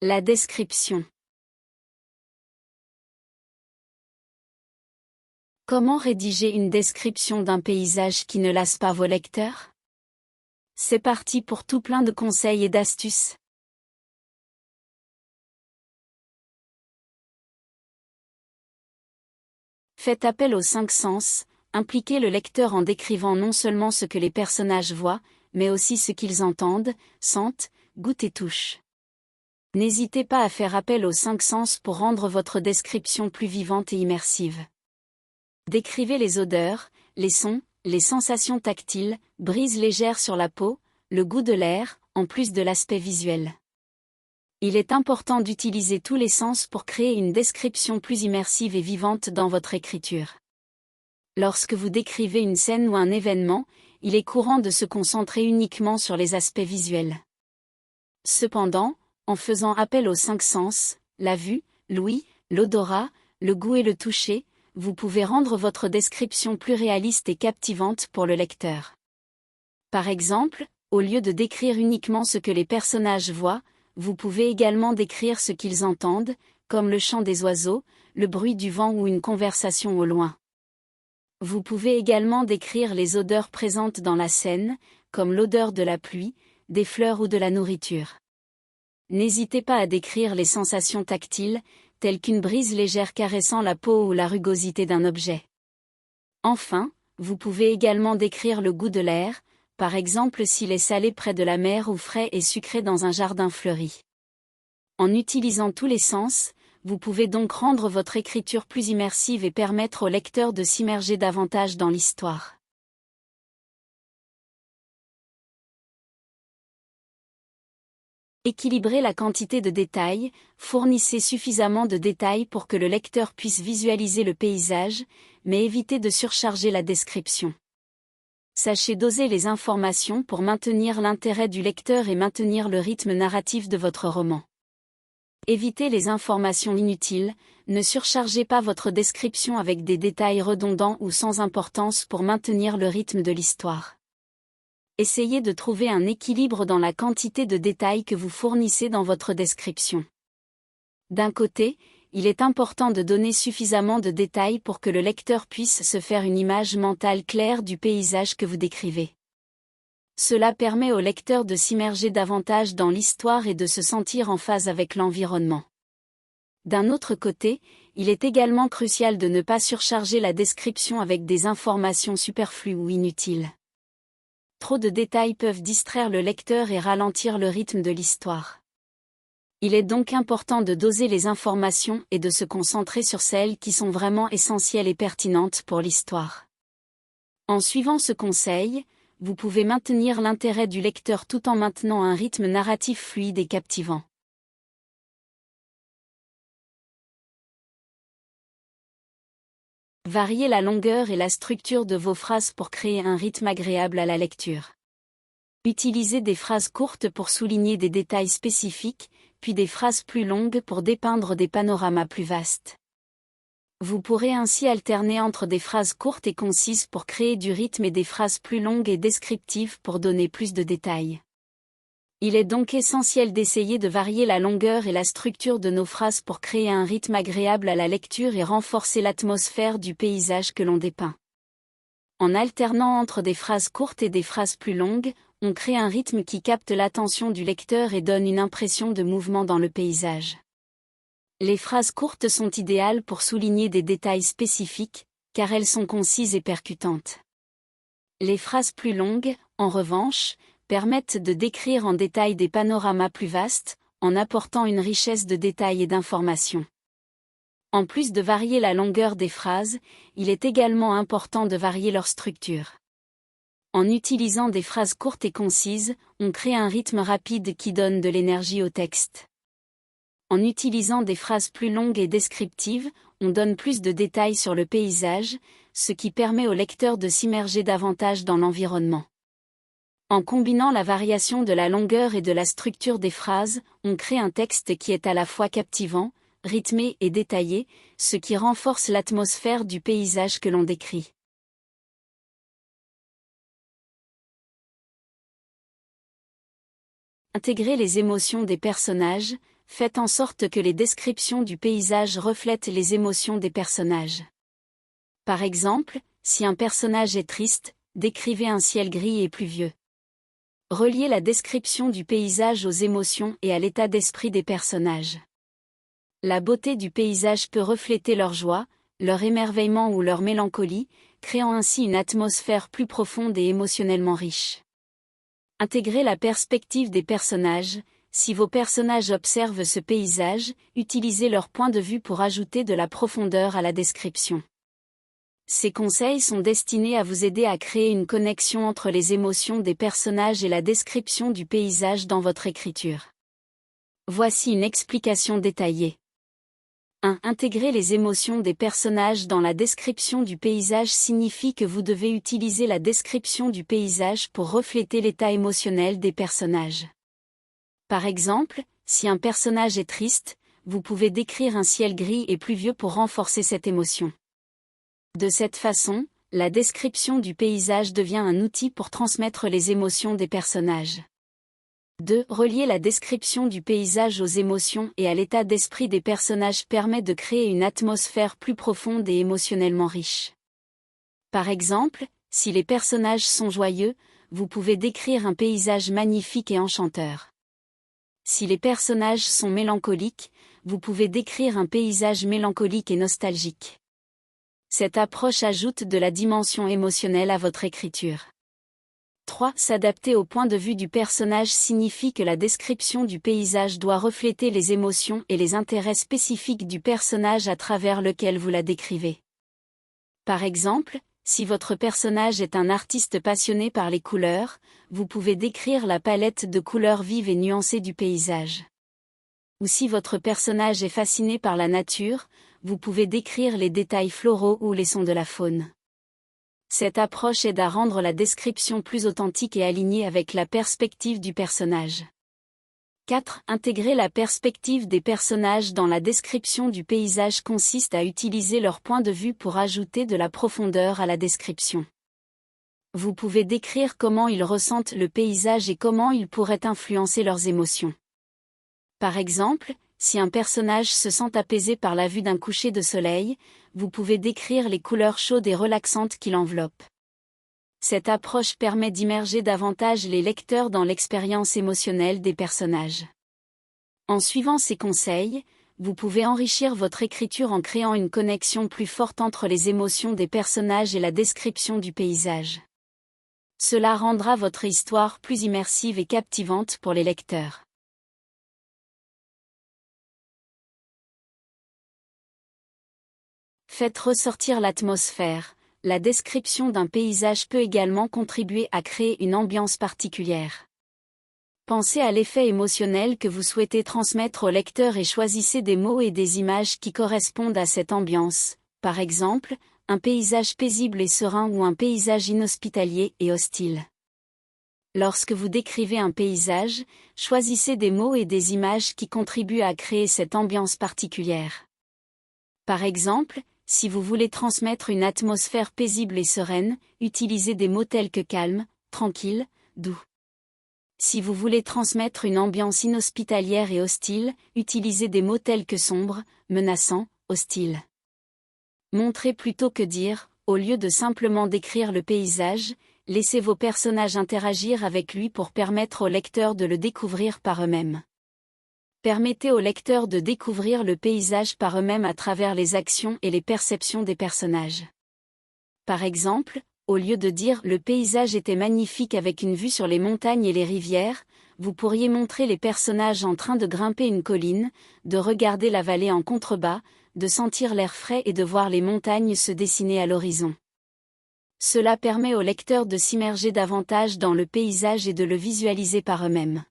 La description. Comment rédiger une description d'un paysage qui ne lasse pas vos lecteurs? C'est parti pour tout plein de conseils et d'astuces. Faites appel aux 5 sens, impliquez le lecteur en décrivant non seulement ce que les personnages voient, mais aussi ce qu'ils entendent, sentent, goûtent et touchent. N'hésitez pas à faire appel aux 5 sens pour rendre votre description plus vivante et immersive. Décrivez les odeurs, les sons, les sensations tactiles, brises légères sur la peau, le goût de l'air, en plus de l'aspect visuel. Il est important d'utiliser tous les sens pour créer une description plus immersive et vivante dans votre écriture. Lorsque vous décrivez une scène ou un événement, il est courant de se concentrer uniquement sur les aspects visuels. Cependant, en faisant appel aux 5 sens, la vue, l'ouïe, l'odorat, le goût et le toucher, vous pouvez rendre votre description plus réaliste et captivante pour le lecteur. Par exemple, au lieu de décrire uniquement ce que les personnages voient, vous pouvez également décrire ce qu'ils entendent, comme le chant des oiseaux, le bruit du vent ou une conversation au loin. Vous pouvez également décrire les odeurs présentes dans la scène, comme l'odeur de la pluie, des fleurs ou de la nourriture. N'hésitez pas à décrire les sensations tactiles, telles qu'une brise légère caressant la peau ou la rugosité d'un objet. Enfin, vous pouvez également décrire le goût de l'air, par exemple s'il est salé près de la mer ou frais et sucré dans un jardin fleuri. En utilisant tous les sens, vous pouvez donc rendre votre écriture plus immersive et permettre au lecteur de s'immerger davantage dans l'histoire. Équilibrez la quantité de détails, fournissez suffisamment de détails pour que le lecteur puisse visualiser le paysage, mais évitez de surcharger la description. Sachez doser les informations pour maintenir l'intérêt du lecteur et maintenir le rythme narratif de votre roman. Évitez les informations inutiles, ne surchargez pas votre description avec des détails redondants ou sans importance pour maintenir le rythme de l'histoire. Essayez de trouver un équilibre dans la quantité de détails que vous fournissez dans votre description. D'un côté, il est important de donner suffisamment de détails pour que le lecteur puisse se faire une image mentale claire du paysage que vous décrivez. Cela permet au lecteur de s'immerger davantage dans l'histoire et de se sentir en phase avec l'environnement. D'un autre côté, il est également crucial de ne pas surcharger la description avec des informations superflues ou inutiles. Trop de détails peuvent distraire le lecteur et ralentir le rythme de l'histoire. Il est donc important de doser les informations et de se concentrer sur celles qui sont vraiment essentielles et pertinentes pour l'histoire. En suivant ce conseil, vous pouvez maintenir l'intérêt du lecteur tout en maintenant un rythme narratif fluide et captivant. Variez la longueur et la structure de vos phrases pour créer un rythme agréable à la lecture. Utilisez des phrases courtes pour souligner des détails spécifiques, puis des phrases plus longues pour dépeindre des panoramas plus vastes. Vous pourrez ainsi alterner entre des phrases courtes et concises pour créer du rythme et des phrases plus longues et descriptives pour donner plus de détails. Il est donc essentiel d'essayer de varier la longueur et la structure de nos phrases pour créer un rythme agréable à la lecture et renforcer l'atmosphère du paysage que l'on dépeint. En alternant entre des phrases courtes et des phrases plus longues, on crée un rythme qui capte l'attention du lecteur et donne une impression de mouvement dans le paysage. Les phrases courtes sont idéales pour souligner des détails spécifiques, car elles sont concises et percutantes. Les phrases plus longues, en revanche, permettent de décrire en détail des panoramas plus vastes, en apportant une richesse de détails et d'informations. En plus de varier la longueur des phrases, il est également important de varier leur structure. En utilisant des phrases courtes et concises, on crée un rythme rapide qui donne de l'énergie au texte. En utilisant des phrases plus longues et descriptives, on donne plus de détails sur le paysage, ce qui permet au lecteur de s'immerger davantage dans l'environnement. En combinant la variation de la longueur et de la structure des phrases, on crée un texte qui est à la fois captivant, rythmé et détaillé, ce qui renforce l'atmosphère du paysage que l'on décrit. Intégrer les émotions des personnages, faites en sorte que les descriptions du paysage reflètent les émotions des personnages. Par exemple, si un personnage est triste, décrivez un ciel gris et pluvieux. Reliez la description du paysage aux émotions et à l'état d'esprit des personnages. La beauté du paysage peut refléter leur joie, leur émerveillement ou leur mélancolie, créant ainsi une atmosphère plus profonde et émotionnellement riche. Intégrez la perspective des personnages. Si vos personnages observent ce paysage, utilisez leur point de vue pour ajouter de la profondeur à la description. Ces conseils sont destinés à vous aider à créer une connexion entre les émotions des personnages et la description du paysage dans votre écriture. Voici une explication détaillée. 1. Intégrer les émotions des personnages dans la description du paysage signifie que vous devez utiliser la description du paysage pour refléter l'état émotionnel des personnages. Par exemple, si un personnage est triste, vous pouvez décrire un ciel gris et pluvieux pour renforcer cette émotion. De cette façon, la description du paysage devient un outil pour transmettre les émotions des personnages. 2. Relier la description du paysage aux émotions et à l'état d'esprit des personnages permet de créer une atmosphère plus profonde et émotionnellement riche. Par exemple, si les personnages sont joyeux, vous pouvez décrire un paysage magnifique et enchanteur. Si les personnages sont mélancoliques, vous pouvez décrire un paysage mélancolique et nostalgique. Cette approche ajoute de la dimension émotionnelle à votre écriture. 3. S'adapter au point de vue du personnage signifie que la description du paysage doit refléter les émotions et les intérêts spécifiques du personnage à travers lequel vous la décrivez. Par exemple, si votre personnage est un artiste passionné par les couleurs, vous pouvez décrire la palette de couleurs vives et nuancées du paysage. Ou si votre personnage est fasciné par la nature, vous pouvez décrire les détails floraux ou les sons de la faune. Cette approche aide à rendre la description plus authentique et alignée avec la perspective du personnage. 4. Intégrer la perspective des personnages dans la description du paysage consiste à utiliser leur point de vue pour ajouter de la profondeur à la description. Vous pouvez décrire comment ils ressentent le paysage et comment il pourrait influencer leurs émotions. Par exemple, si un personnage se sent apaisé par la vue d'un coucher de soleil, vous pouvez décrire les couleurs chaudes et relaxantes qui l'enveloppent. Cette approche permet d'immerger davantage les lecteurs dans l'expérience émotionnelle des personnages. En suivant ces conseils, vous pouvez enrichir votre écriture en créant une connexion plus forte entre les émotions des personnages et la description du paysage. Cela rendra votre histoire plus immersive et captivante pour les lecteurs. Faites ressortir l'atmosphère. La description d'un paysage peut également contribuer à créer une ambiance particulière. Pensez à l'effet émotionnel que vous souhaitez transmettre au lecteur et choisissez des mots et des images qui correspondent à cette ambiance, par exemple, un paysage paisible et serein ou un paysage inhospitalier et hostile. Lorsque vous décrivez un paysage, choisissez des mots et des images qui contribuent à créer cette ambiance particulière. Par exemple, si vous voulez transmettre une atmosphère paisible et sereine, utilisez des mots tels que calme, tranquille, doux. Si vous voulez transmettre une ambiance inhospitalière et hostile, utilisez des mots tels que sombre, menaçant, hostile. Montrez plutôt que dire, au lieu de simplement décrire le paysage, laissez vos personnages interagir avec lui pour permettre aux lecteurs de le découvrir par eux-mêmes. Permettez aux lecteurs de découvrir le paysage par eux-mêmes à travers les actions et les perceptions des personnages. Par exemple, au lieu de dire « le paysage était magnifique avec une vue sur les montagnes et les rivières », vous pourriez montrer les personnages en train de grimper une colline, de regarder la vallée en contrebas, de sentir l'air frais et de voir les montagnes se dessiner à l'horizon. Cela permet aux lecteurs de s'immerger davantage dans le paysage et de le visualiser par eux-mêmes.